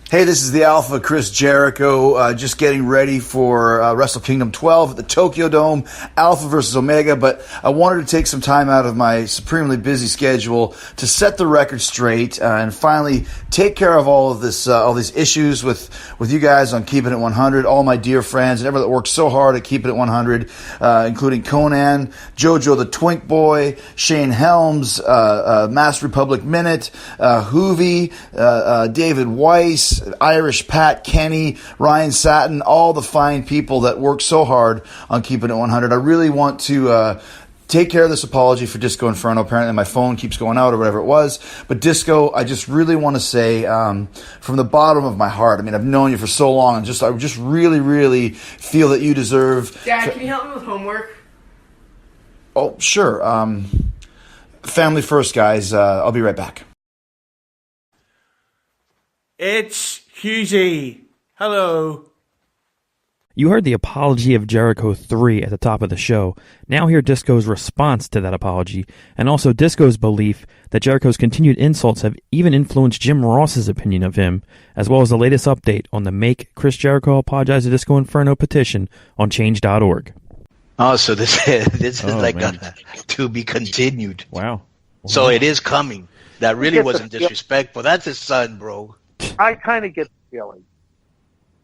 Hey, this is the Alpha, Chris Jericho, just getting ready for Wrestle Kingdom 12 at the Tokyo Dome, Alpha versus Omega, but I wanted to take some time out of my supremely busy schedule to set the record straight and finally take care of all of this, all these issues with you guys on Keeping It 100, all my dear friends and everyone that works so hard at Keeping It 100, including Conan, JoJo the Twink Boy, Shane Helms, Master Republic Minute, Hughezy, David Weiss, Irish Pat, Kenny, Ryan Satin, all the fine people that work so hard on Keeping It 100. I really want to take care of this apology for Disco Inferno. Apparently my phone keeps going out or whatever it was. But Disco, I just really want to say from the bottom of my heart, I mean, I've known you for so long, and I just really, really feel that you deserve... Dad, can you help me with homework? Oh, sure. Family first, guys. I'll be right back. It's Hughezy. Hello. You heard the apology of Jericho 3 at the top of the show. Now hear Disco's response to that apology, and also Disco's belief that Jericho's continued insults have even influenced Jim Ross's opinion of him, as well as the latest update on the Make Chris Jericho Apologize to Disco Inferno petition on change.org. Oh, so this is like to be continued. Wow. So it is coming. That really wasn't disrespectful. That's his son, bro. I kind of get the feeling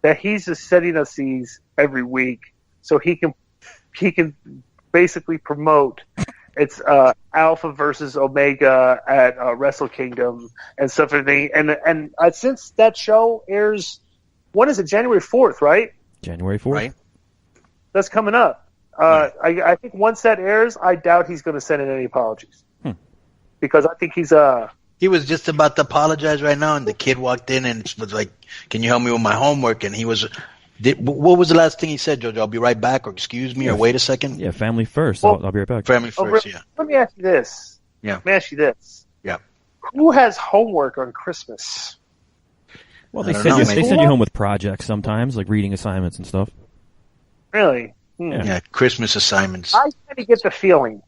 that he's just sending us these every week so he can basically promote it's Alpha versus Omega at Wrestle Kingdom and stuff like that. And since that show airs, when is it? January 4th, right? January 4th. Right. That's coming up. I think once that airs, I doubt he's going to send in any apologies because I think he's He was just about to apologize right now, and the kid walked in and was like, "Can you help me with my homework?" And he was, what was the last thing he said, Jojo? I'll be right back, or excuse me, or wait a second. Yeah, family first. Well, I'll be right back. Family first, yeah. Let me ask you this. Yeah. Let me ask you this. Yeah. Who has homework on Christmas? Well, I they don't send know, you send you home with projects sometimes, like reading assignments and stuff. Really? Yeah, Christmas assignments. I kind of get the feeling,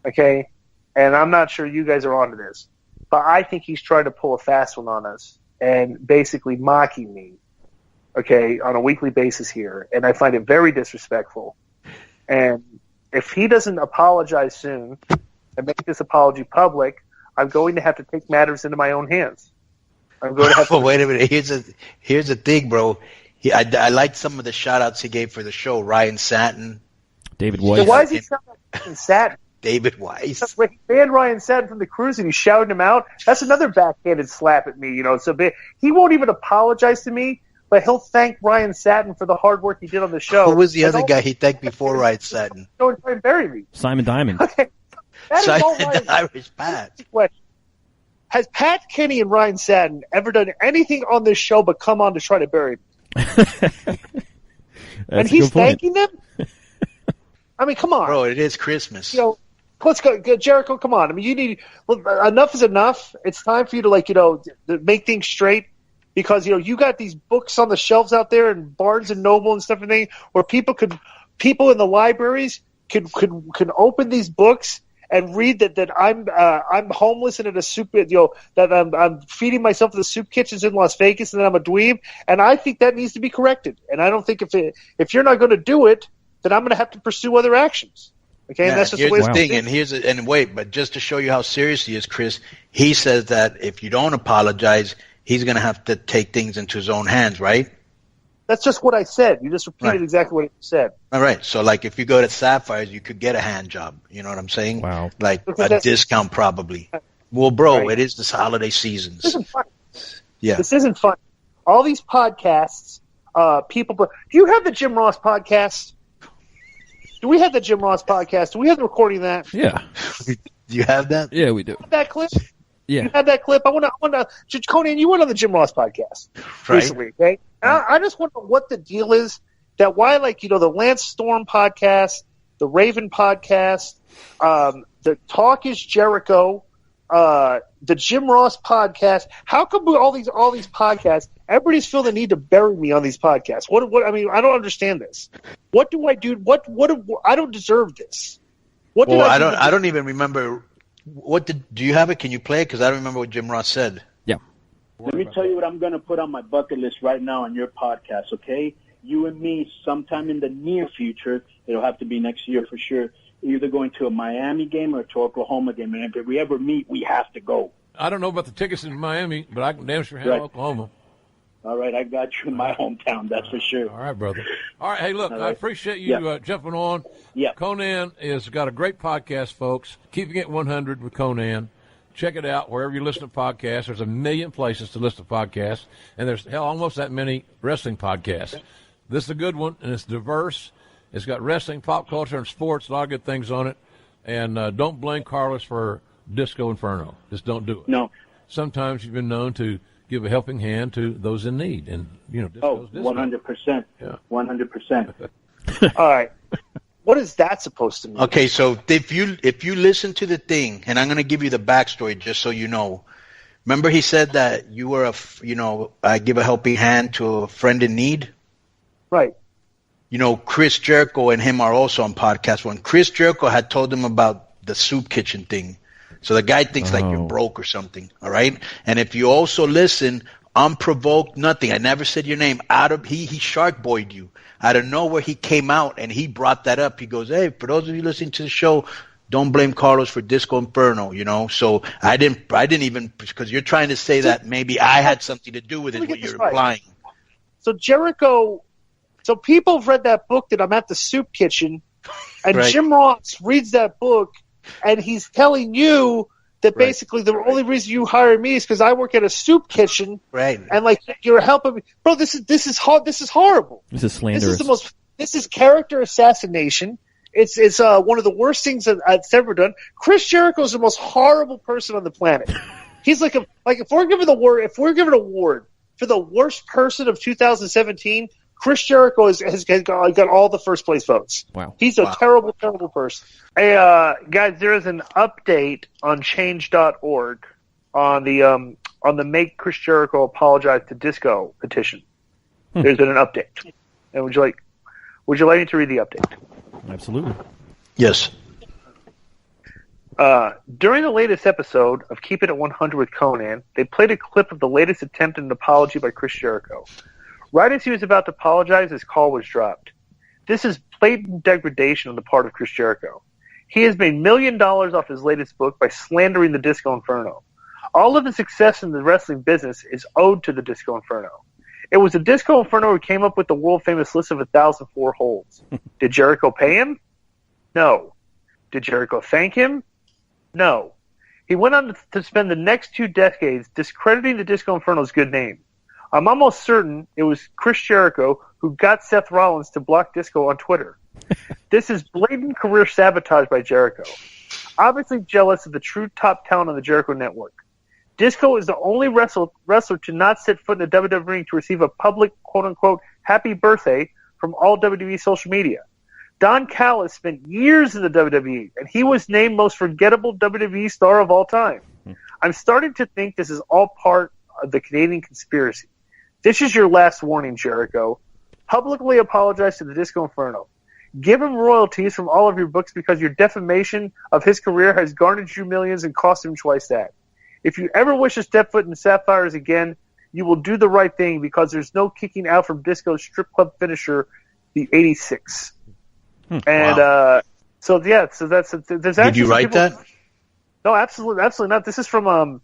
okay, and I'm not sure you guys are onto this, but I think he's trying to pull a fast one on us and basically mocking me, okay, on a weekly basis here, and I find it very disrespectful. And if he doesn't apologize soon and make this apology public, I'm going to have to take matters into my own hands. I'm going to have to. Well, wait a minute. Here's the thing, bro. I liked some of the shout-outs he gave for the show. Ryan Satin. David Weiss. So why is he shouting Ryan Satin? David Weiss. When he banned Ryan Satin from the cruise and he shouted him out, that's another backhanded slap at me, you know. So he won't even apologize to me, but he'll thank Ryan Satin for the hard work he did on the show. Who was the other guy he thanked before Ryan Satin? Go and try and bury me. Simon Diamond. Okay. That is all Simon Ryan the Irish Pat. Question. Has Pat Kenny and Ryan Satin ever done anything on this show but come on to try to bury me? And he's thanking them? I mean, come on. Bro, it is Christmas. You know, let's go, Jericho, come on. I mean, enough is enough. It's time for you to, make things straight because, you got these books on the shelves out there in Barnes and Noble and stuff and things where people in the libraries can open these books and read that I'm homeless and in a soup, that I'm feeding myself to the soup kitchens in Las Vegas and that I'm a dweeb, and I think that needs to be corrected. And I don't think if you're not going to do it, then I'm going to have to pursue other actions. Okay, Yeah, and that's just here's the way the thing, but just to show you how serious he is, Chris, he says that if you don't apologize, he's going to have to take things into his own hands, right? That's just what I said. You just repeated exactly what you said. All right. So, if you go to Sapphires, you could get a hand job. You know what I'm saying? Wow. Like a discount probably. Well, bro, It is this holiday season. This isn't fun. Yeah. This isn't fun. All these podcasts, do you have the Jim Ross podcast? Do we have the Jim Ross podcast? Do we have the recording of that? Yeah. Do you have that? Yeah, we do. That clip? Yeah. You have that clip? I want to. Conan, you went on the Jim Ross podcast recently, okay? And I just want to know what the deal is. That why, the Lance Storm podcast, the Raven podcast, the Talk is Jericho, the Jim Ross podcast. How come all these podcasts? Everybody's feel the need to bury me on these podcasts. What? I mean, I don't understand this. What do I do? What? I don't deserve this. What? Well, I don't even remember. Do you have it? Can you play it? Because I don't remember what Jim Ross said. Yeah. Let me tell you what I'm going to put on my bucket list right now on your podcast, okay? You and me, sometime in the near future, it'll have to be next year for sure, either going to a Miami game or to Oklahoma game. And if we ever meet, we have to go. I don't know about the tickets in Miami, but I can damn sure handle Oklahoma. All right, I got you in my hometown, that's for sure. All right, brother. All right, hey, look, right. I appreciate you jumping on. Yeah. Conan has got a great podcast, folks. Keeping It 100 with Conan. Check it out wherever you listen to podcasts. There's a million places to listen to podcasts, and there's almost that many wrestling podcasts. This is a good one, and it's diverse. It's got wrestling, pop culture, and sports, a lot of good things on it. And don't blame Carlos for Disco Inferno. Just don't do it. No. Sometimes you've been known to give a helping hand to those in need, and Disco's Disco. 100%. Yeah. 100%. All right. What is that supposed to mean? Okay, so if you listen to the thing, and I'm going to give you the backstory just so you know. Remember he said that you were I give a helping hand to a friend in need? Right. Chris Jericho and him are also on podcast. When Chris Jericho had told him about the soup kitchen thing, so the guy thinks like you're broke or something, all right? And if you also listen, unprovoked, nothing. I never said your name. He Shark Boyed you. Out of nowhere, he came out and he brought that up. He goes, hey, for those of you listening to the show, don't blame Carlos for Disco Inferno, So I didn't even, because you're trying to say that maybe I had something to do with it, what you're implying. So Jericho, people have read that book that I'm at the soup kitchen, and Right. Jim Ross reads that book, and he's telling you that basically the only reason you hire me is because I work at a soup kitchen, Right. and like you're helping me, bro. This is hard. This is horrible. This is slanderous. This is character assassination. It's one of the worst things that I've ever done. Chris Jericho is the most horrible person on the planet. He's if we're given an award for the worst person of 2017, Chris Jericho has got all the first place votes. Wow. He's a terrible, terrible person. Hey, guys, there is an update on change.org on the Make Chris Jericho Apologize to Disco petition. There's been an update. And would you like me to read the update? Absolutely. Yes. During the latest episode of Keep It at 100 with Conan, they played a clip of the latest attempt at an apology by Chris Jericho. Right as he was about to apologize, his call was dropped. This is blatant degradation on the part of Chris Jericho. He has made $1 million off his latest book by slandering the Disco Inferno. All of his success in the wrestling business is owed to the Disco Inferno. It was the Disco Inferno who came up with the world-famous list of 1,004 holds. Did Jericho pay him? No. Did Jericho thank him? No. He went on to spend the next 2 decades discrediting the Disco Inferno's good name. I'm almost certain it was Chris Jericho who got Seth Rollins to block Disco on Twitter. This is blatant career sabotage by Jericho. Obviously jealous of the true top talent on the Jericho network. Disco is the only wrestler to not set foot in the WWE ring to receive a public, quote-unquote, happy birthday from all WWE social media. Don Callis spent years in the WWE, and he was named most forgettable WWE star of all time. I'm starting to think this is all part of the Canadian conspiracy. This is your last warning, Jericho. Publicly apologize to the Disco Inferno. Give him royalties from all of your books because your defamation of his career has garnered you millions and cost him twice that. If you ever wish to step foot in Sapphires again, you will do the right thing because there's no kicking out from Disco's strip club finisher, the 86. And so that's there's actually. Did you write that? No, absolutely not. This is from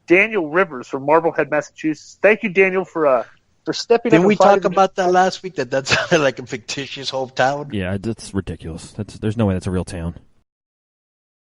Daniel Rivers from Marblehead, Massachusetts. Thank you, Daniel, for stepping up. Didn't we talk about that last week? That sounded like a fictitious hometown. Yeah, that's ridiculous. There's no way that's a real town.